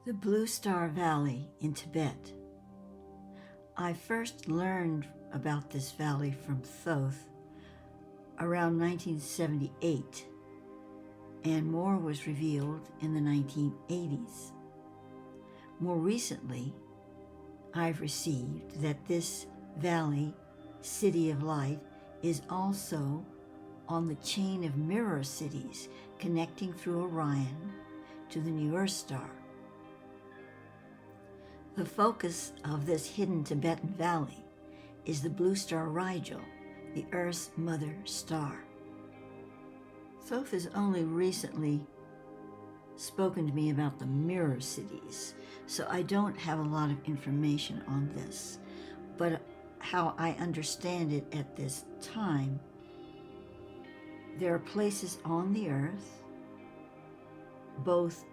The Blue Star Valley in Tibet. I first learned about this valley from Thoth around 1978, and more was revealed in the 1980s. More recently, I've received that this valley, City of Light, is also on the chain of mirror cities connecting through Orion to the new Earth star. The focus of this hidden Tibetan valley is the blue star Rigel, the Earth's mother star. Thoth has only recently spoken to me about the mirror cities, so I don't have a lot of information on this. But how I understand it at this time, there are places on the Earth, both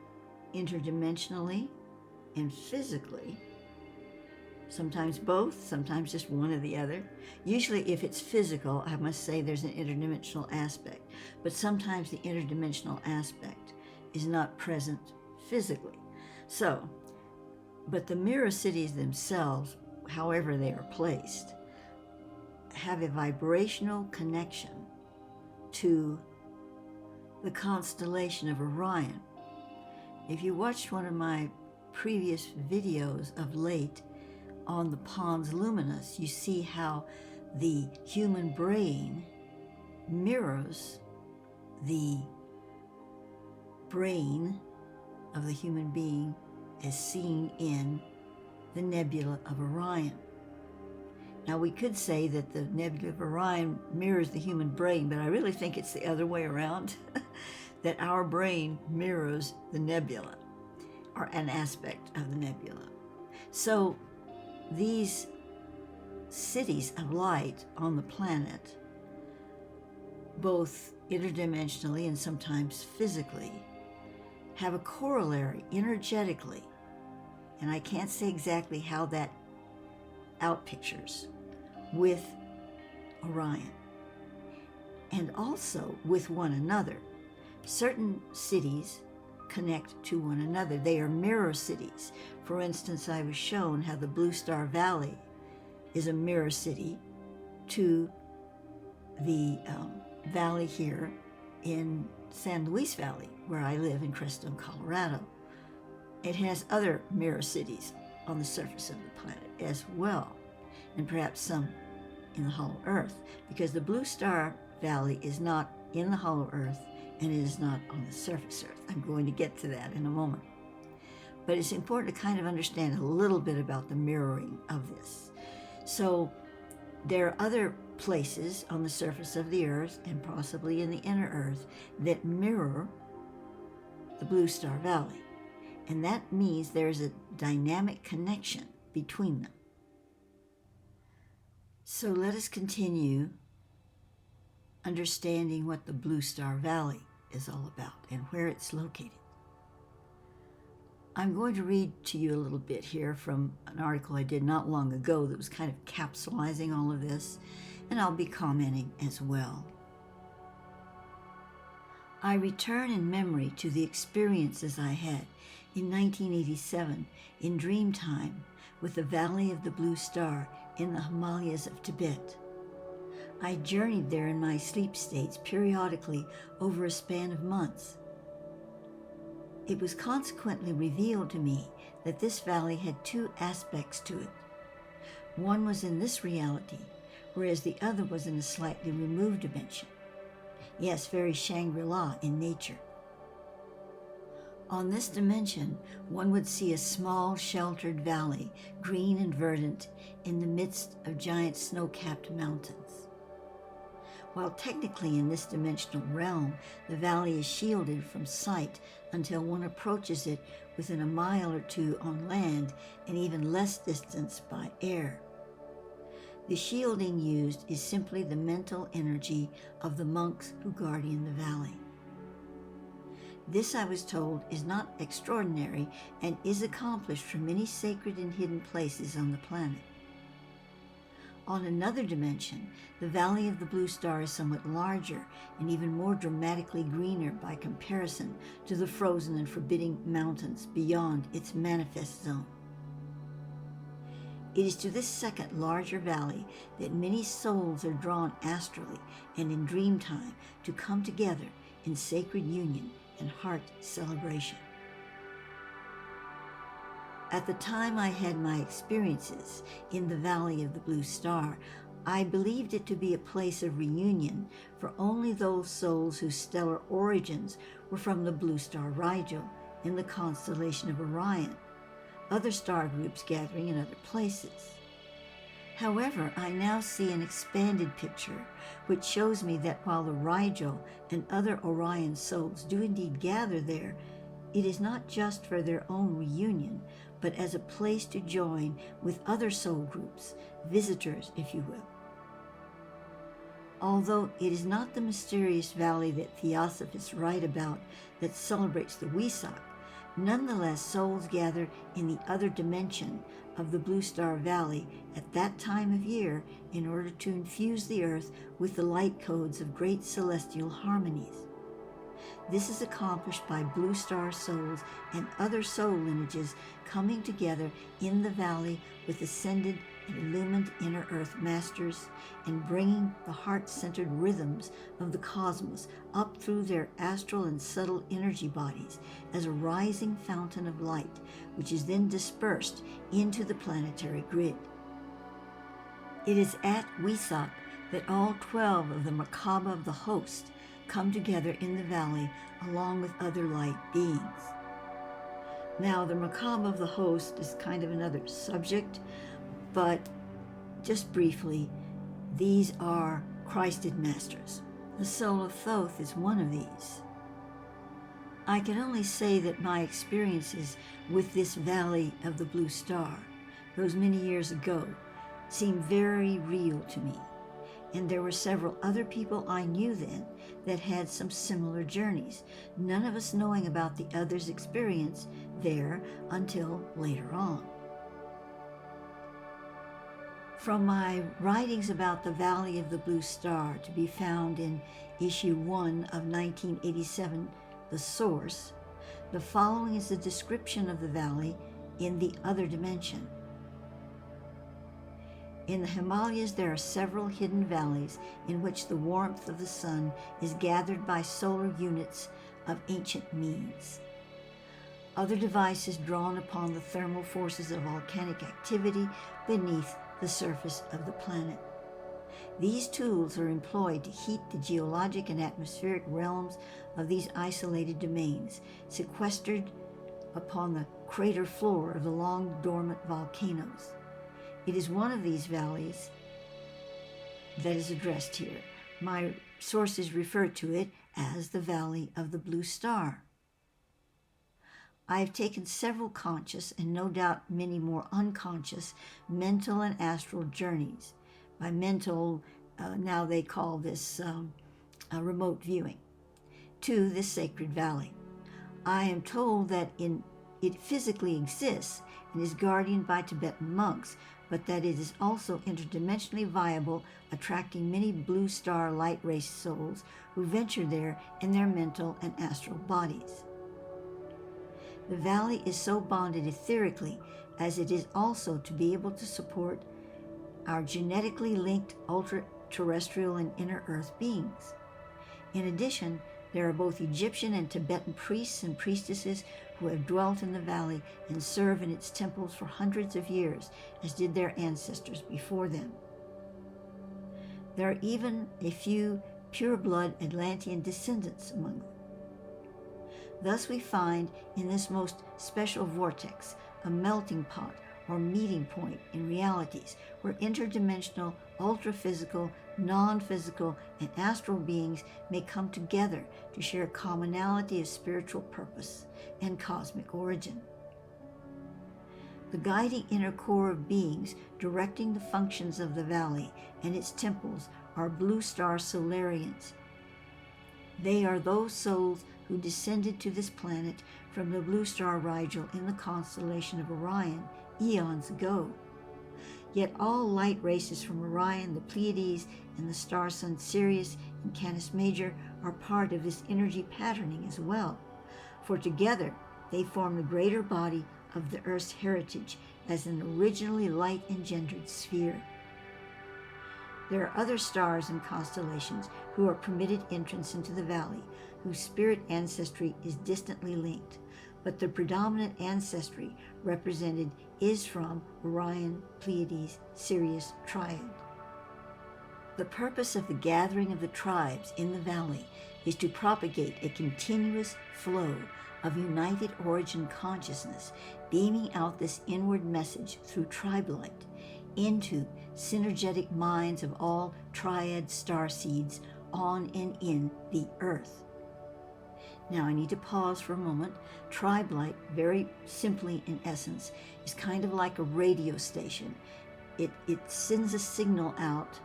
interdimensionally and physically, sometimes both, sometimes just one or the other. Usually if it's physical, I must say there's an interdimensional aspect, but sometimes the interdimensional aspect is not present physically. But the mirror cities themselves, however they are placed, have a vibrational connection to the constellation of Orion. If you watched one of my previous videos of late on the Pons Luminous, you see how the human brain mirrors the brain of the human being as seen in the nebula of Orion. Now, we could say that the nebula of Orion mirrors the human brain, but I really think it's the other way around, that our brain mirrors the nebula, or an aspect of the nebula. So these cities of light on the planet, both interdimensionally and sometimes physically, have a corollary energetically, and I can't say exactly how that outpictures, with Orion, and also with one another. Certain cities connect to one another. They are mirror cities. For instance, I was shown how the Blue Star Valley is a mirror city to the valley here in San Luis Valley, where I live in Crestone, Colorado. It has other mirror cities on the surface of the planet as well, and perhaps some in the hollow earth, because the Blue Star Valley is not in the hollow earth and it is not on the surface earth. I'm going to get to that in a moment. But it's important to kind of understand a little bit about the mirroring of this. So there are other places on the surface of the earth and possibly in the inner earth that mirror the Blue Star Valley. And that means there's a dynamic connection between them. So let us continue understanding what the Blue Star Valley is all about and where it's located. I'm going to read to you a little bit here from an article I did not long ago that was kind of capsulizing all of this, and I'll be commenting as well. I return in memory to the experiences I had in 1987 in dream time with the Valley of the Blue Star in the Himalayas of Tibet. I journeyed there in my sleep states periodically over a span of months. It was consequently revealed to me that this valley had two aspects to it. One was in this reality, whereas the other was in a slightly removed dimension. Yes, very Shangri-La in nature. On this dimension, one would see a small, sheltered valley, green and verdant, in the midst of giant snow-capped mountains. While technically in this dimensional realm, the valley is shielded from sight until one approaches it within a mile or two on land and even less distance by air. The shielding used is simply the mental energy of the monks who guardian the valley. This, I was told, is not extraordinary and is accomplished from many sacred and hidden places on the planet. On another dimension, the Valley of the Blue Star is somewhat larger and even more dramatically greener by comparison to the frozen and forbidding mountains beyond its manifest zone. It is to this second larger valley that many souls are drawn astrally and in dream time to come together in sacred union and heart celebration. At the time I had my experiences in the Valley of the Blue Star, I believed it to be a place of reunion for only those souls whose stellar origins were from the Blue Star Rigel in the constellation of Orion, other star groups gathering in other places. However, I now see an expanded picture which shows me that while the Rigel and other Orion souls do indeed gather there, it is not just for their own reunion, but as a place to join with other soul groups, visitors, if you will. Although it is not the mysterious valley that theosophists write about that celebrates the Wesak, nonetheless souls gather in the other dimension of the Blue Star Valley at that time of year in order to infuse the earth with the light codes of great celestial harmonies. This is accomplished by Blue Star souls and other soul lineages coming together in the valley with ascended and illumined inner earth masters and bringing the heart-centered rhythms of the cosmos up through their astral and subtle energy bodies as a rising fountain of light, which is then dispersed into the planetary grid. It is at Wesak that all 12 of the Merkaba of the host come together in the valley along with other light beings. Now, the Merkaba of the host is kind of another subject, but just briefly, these are Christed masters. The soul of Thoth is one of these. I can only say that my experiences with this Valley of the Blue Star, those many years ago, seemed very real to me. And there were several other people I knew then that had some similar journeys, none of us knowing about the other's experience there until later on. From my writings about the Valley of the Blue Star, to be found in issue 1 of 1987, The Source, the following is a description of the valley in the other dimension. In the Himalayas, there are several hidden valleys in which the warmth of the sun is gathered by solar units of ancient means. Other devices drawn upon the thermal forces of volcanic activity beneath the surface of the planet. These tools are employed to heat the geologic and atmospheric realms of these isolated domains, sequestered upon the crater floor of the long dormant volcanoes. It is one of these valleys that is addressed here. My sources refer to it as the Valley of the Blue Star. I have taken several conscious and no doubt many more unconscious mental and astral journeys. By mental, now they call this remote viewing, to this sacred valley. I am told that it physically exists and is guardianed by Tibetan monks, but that it is also interdimensionally viable, attracting many blue star light race souls who venture there in their mental and astral bodies. The valley is so bonded etherically as it is also to be able to support our genetically linked ultra-terrestrial and inner earth beings. In addition, there are both Egyptian and Tibetan priests and priestesses who have dwelt in the valley and serve in its temples for hundreds of years, as did their ancestors before them. There are even a few pure-blood Atlantean descendants among them. Thus we find in this most special vortex a melting pot or meeting point in realities where interdimensional, ultra-physical, non-physical, and astral beings may come together to share a commonality of spiritual purpose and cosmic origin. The guiding inner core of beings directing the functions of the valley and its temples are blue star Solarians. They are those souls who descended to this planet from the blue star Rigel in the constellation of Orion eons ago. Yet all light races from Orion, the Pleiades, and the star sun Sirius and Canis Major are part of this energy patterning as well, for together they form the greater body of the Earth's heritage as an originally light-engendered sphere. There are other stars and constellations who are permitted entrance into the valley, whose spirit ancestry is distantly linked, but the predominant ancestry represented is from Orion, Pleiades, Sirius triad. The purpose of the gathering of the tribes in the valley is to propagate a continuous flow of united origin consciousness, beaming out this inward message through tribe light into synergetic minds of all triad star seeds on and in the earth. Now I need to pause for a moment. Tribe light, very simply in essence, is kind of like a radio station. It sends a signal out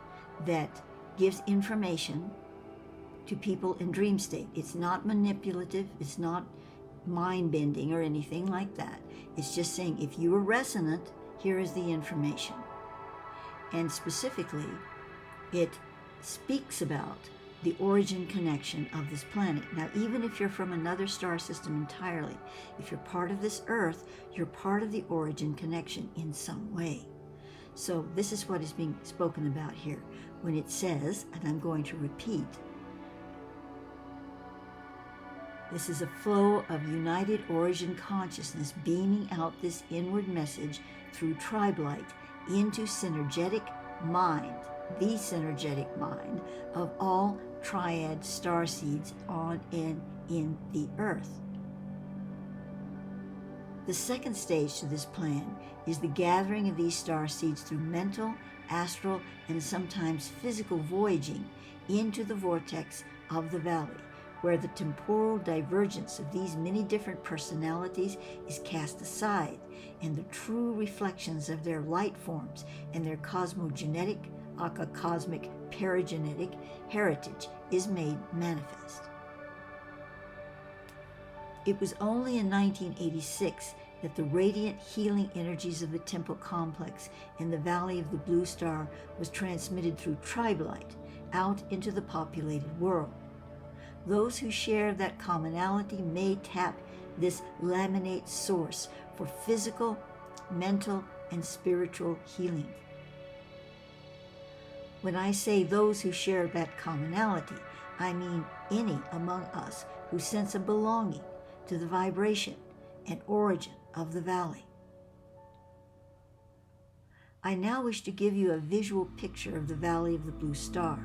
that gives information to people in dream state. It's not manipulative, it's not mind-bending or anything like that. It's just saying, if you are resonant, here is the information. And specifically, it speaks about the origin connection of this planet. Now, even if you're from another star system entirely, if you're part of this Earth, you're part of the origin connection in some way. So this is what is being spoken about here when it says, and I'm going to repeat, this is a flow of united origin consciousness beaming out this inward message through tribe light into synergetic mind, the synergetic mind of all triad star seeds on and in the earth. The second stage to this plan is the gathering of these star seeds through mental, astral, and sometimes physical voyaging into the vortex of the valley, where the temporal divergence of these many different personalities is cast aside, and the true reflections of their light forms and their cosmogenetic, aka cosmic paragenetic heritage is made manifest. It was only in 1986 that the radiant healing energies of the temple complex in the Valley of the Blue Star was transmitted through tribe light out into the populated world. Those who share that commonality may tap this laminate source for physical, mental, and spiritual healing. When I say those who share that commonality, I mean any among us who sense a belonging to the vibration and origin of the valley. I now wish to give you a visual picture of the Valley of the Blue Star.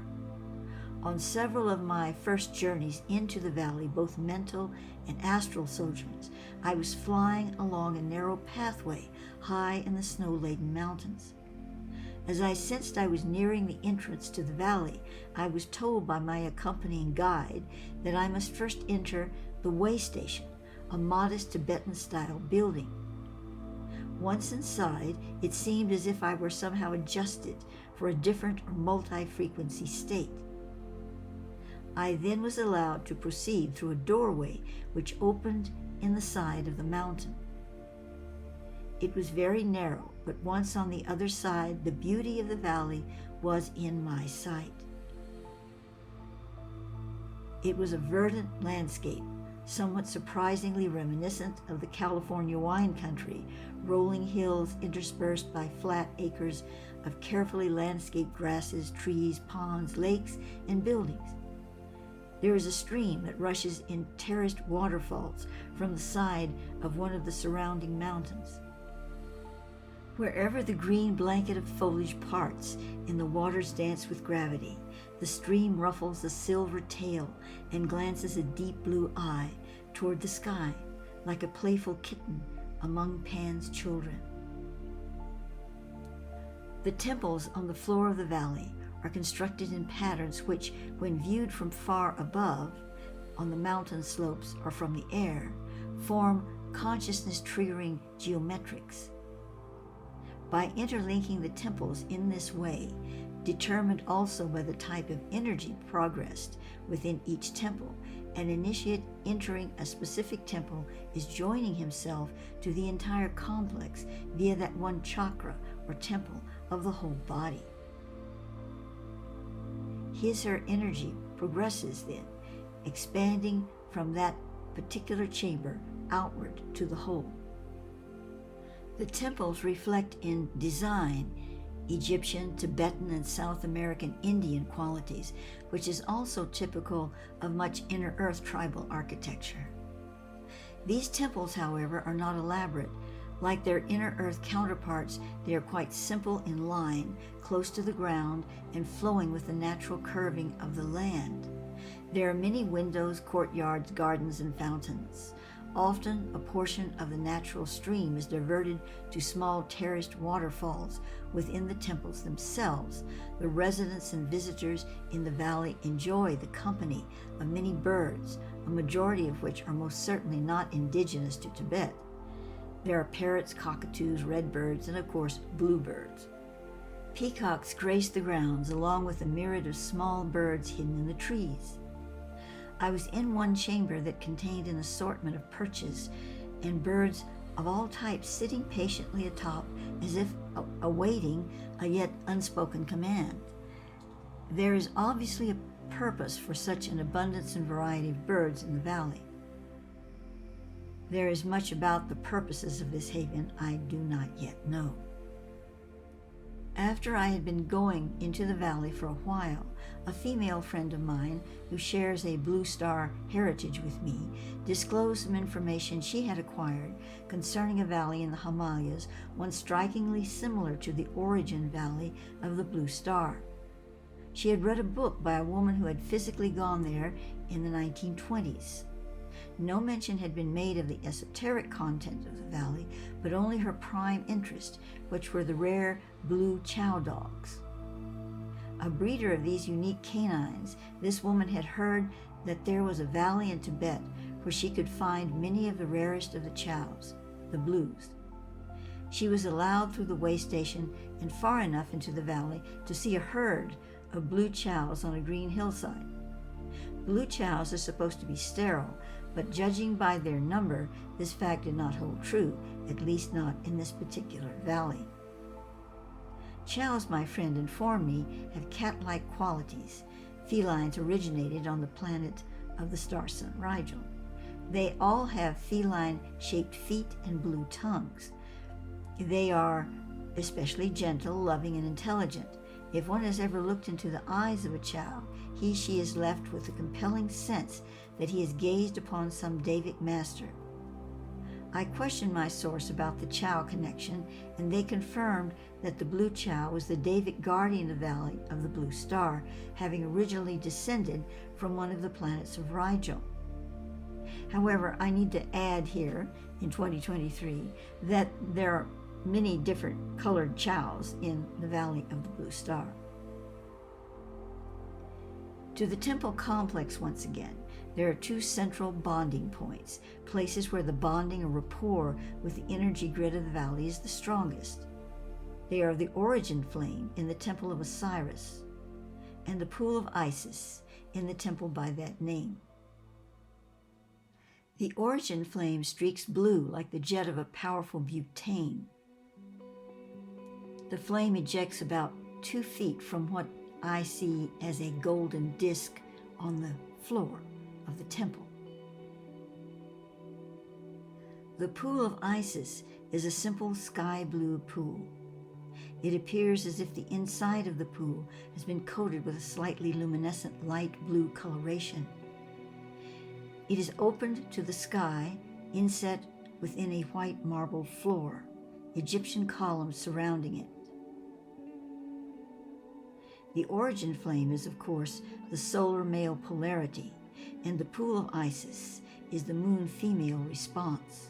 On several of my first journeys into the valley, both mental and astral sojourns, I was flying along a narrow pathway high in the snow-laden mountains. As I sensed I was nearing the entrance to the valley, I was told by my accompanying guide that I must first enter the way station, a modest Tibetan-style building. Once inside, it seemed as if I were somehow adjusted for a different or multi-frequency state. I then was allowed to proceed through a doorway which opened in the side of the mountain. It was very narrow, but once on the other side, the beauty of the valley was in my sight. It was a verdant landscape, somewhat surprisingly reminiscent of the California wine country, rolling hills interspersed by flat acres of carefully landscaped grasses, trees, ponds, lakes, and buildings. There is a stream that rushes in terraced waterfalls from the side of one of the surrounding mountains. Wherever the green blanket of foliage parts and the waters dance with gravity, the stream ruffles a silver tail and glances a deep blue eye toward the sky like a playful kitten among Pan's children. The temples on the floor of the valley are constructed in patterns which, when viewed from far above, on the mountain slopes or from the air, form consciousness-triggering geometrics. By interlinking the temples in this way, determined also by the type of energy progressed within each temple, an initiate entering a specific temple is joining himself to the entire complex via that one chakra or temple of the whole body. His/her energy progresses then, expanding from that particular chamber outward to the whole. The temples reflect in design Egyptian, Tibetan, and South American Indian qualities, which is also typical of much inner earth tribal architecture. These temples, however, are not elaborate. Like their inner earth counterparts, they are quite simple in line, close to the ground, and flowing with the natural curving of the land. There are many windows, courtyards, gardens, and fountains. Often, a portion of the natural stream is diverted to small terraced waterfalls within the temples themselves. The residents and visitors in the valley enjoy the company of many birds, a majority of which are most certainly not indigenous to Tibet. There are parrots, cockatoos, redbirds, and of course, bluebirds. Peacocks grace the grounds along with a myriad of small birds hidden in the trees. I was in one chamber that contained an assortment of perches and birds of all types sitting patiently atop as if awaiting a yet unspoken command. There is obviously a purpose for such an abundance and variety of birds in the valley. There is much about the purposes of this haven I do not yet know. After I had been going into the valley for a while, a female friend of mine who shares a Blue Star heritage with me disclosed some information she had acquired concerning a valley in the Himalayas, one strikingly similar to the origin valley of the Blue Star. She had read a book by a woman who had physically gone there in the 1920s. No mention had been made of the esoteric content of the valley, but only her prime interest, which were the rare blue chow dogs. A breeder of these unique canines, this woman had heard that there was a valley in Tibet where she could find many of the rarest of the chows, the blues. She was allowed through the way station and far enough into the valley to see a herd of blue chows on a green hillside. Blue chows are supposed to be sterile, but judging by their number, this fact did not hold true, at least not in this particular valley. Chows, my friend informed me, have cat-like qualities. Felines originated on the planet of the star sun Rigel. They all have feline-shaped feet and blue tongues. They are especially gentle, loving, and intelligent. If one has ever looked into the eyes of a chow, she is left with a compelling sense that he has gazed upon some Davic master. I questioned my source about the chow connection, and they confirmed that the blue chow was the Davic guardian of the Valley of the Blue Star, having originally descended from one of the planets of Rigel. However, I need to add here, in 2023, that there are many different colored chows in the Valley of the Blue Star. To the temple complex once again, there are two central bonding points, places where the bonding or rapport with the energy grid of the valley is the strongest. They are the origin flame in the temple of Osiris and the pool of Isis in the temple by that name. The origin flame streaks blue like the jet of a powerful butane. The flame ejects about 2 feet from what I see as a golden disc on the floor of the temple. The pool of Isis is a simple sky blue pool. It appears as if the inside of the pool has been coated with a slightly luminescent light blue coloration. It is opened to the sky, inset within a white marble floor, Egyptian columns surrounding it. The origin flame is, of course, the solar male polarity, and the pool of Isis is the moon female response.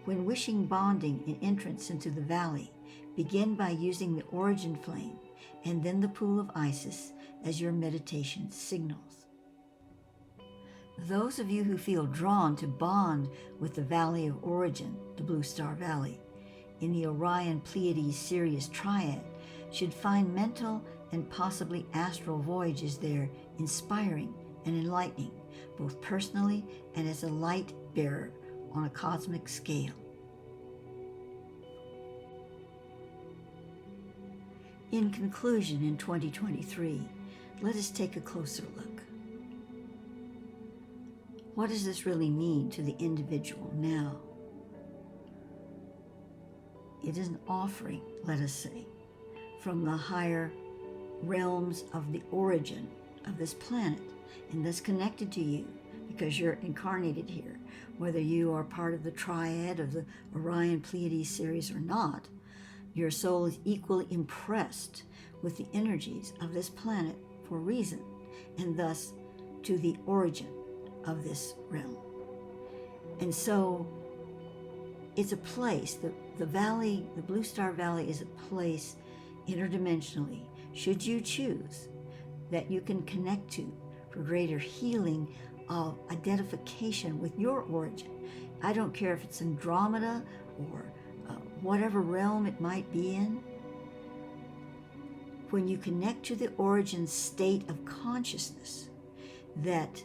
When wishing bonding and entrance into the valley, begin by using the origin flame and then the pool of Isis as your meditation signals. Those of you who feel drawn to bond with the Valley of Origin, the Blue Star Valley, in the Orion-Pleiades-Sirius triad, should find mental and possibly astral voyages there inspiring and enlightening, both personally and as a light bearer on a cosmic scale. In conclusion, in 2023, let us take a closer look. What does this really mean to the individual now? It is an offering, let us say, from the higher realms of the origin of this planet, and thus connected to you because you're incarnated here. Whether you are part of the triad of the Orion Pleiades series or not, your soul is equally impressed with the energies of this planet for a reason, and thus to the origin of this realm. And so it's a place, the valley, the Blue Star Valley is a place interdimensionally, should you choose, that you can connect to for greater healing of identification with your origin. I don't care if it's Andromeda or whatever realm it might be in. When you connect to the origin state of consciousness that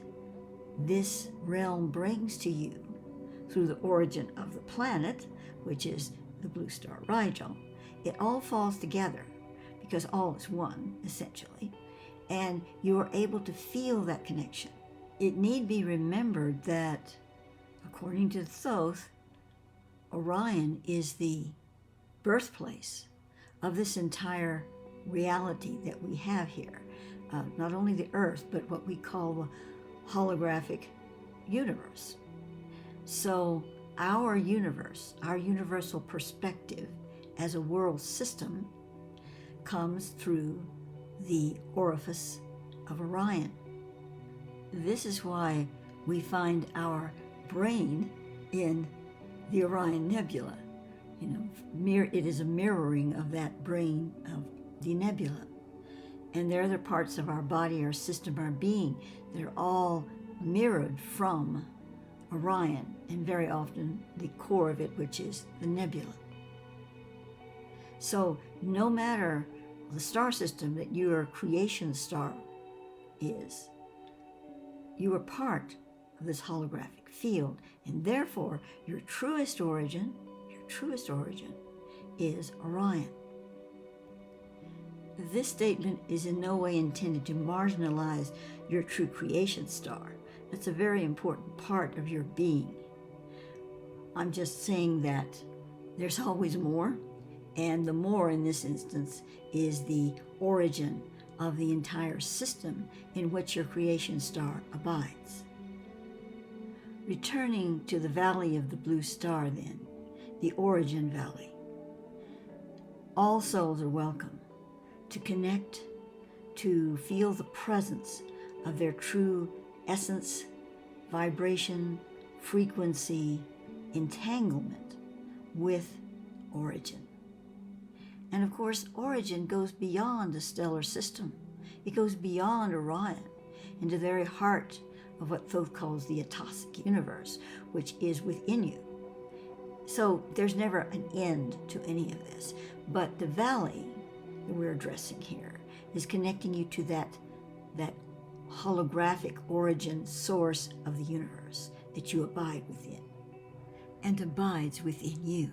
this realm brings to you through the origin of the planet, which is the Blue Star Rigel, it all falls together because all is one, essentially, and you are able to feel that connection. It need be remembered that, according to Thoth, Orion is the birthplace of this entire reality that we have here. Not only the Earth, but what we call the holographic universe. So our universe, our universal perspective as a world system comes through the orifice of Orion. This is why we find our brain in the Orion Nebula. It is a mirroring of that brain of the nebula. And there are other parts of our body, our system, our being that are all mirrored from Orion, and very often the core of it, which is the nebula. So no matter the star system that your creation star is, you are part of this holographic field, and therefore your truest origin is Orion. This statement is in no way intended to marginalize your true creation star. That's a very important part of your being. I'm just saying that there's always more, and the more in this instance is the origin of the entire system in which your creation star abides. Returning to the Valley of the Blue Star then, the Origin Valley. All souls are welcome to connect, to feel the presence of their true essence, vibration, frequency, entanglement with Origin. And of course, Origin goes beyond the stellar system. It goes beyond Orion into the very heart of what Thoth calls the Atosic universe, which is within you. So there's never an end to any of this. But the valley that we're addressing here is connecting you to that holographic origin source of the universe that you abide within and abides within you.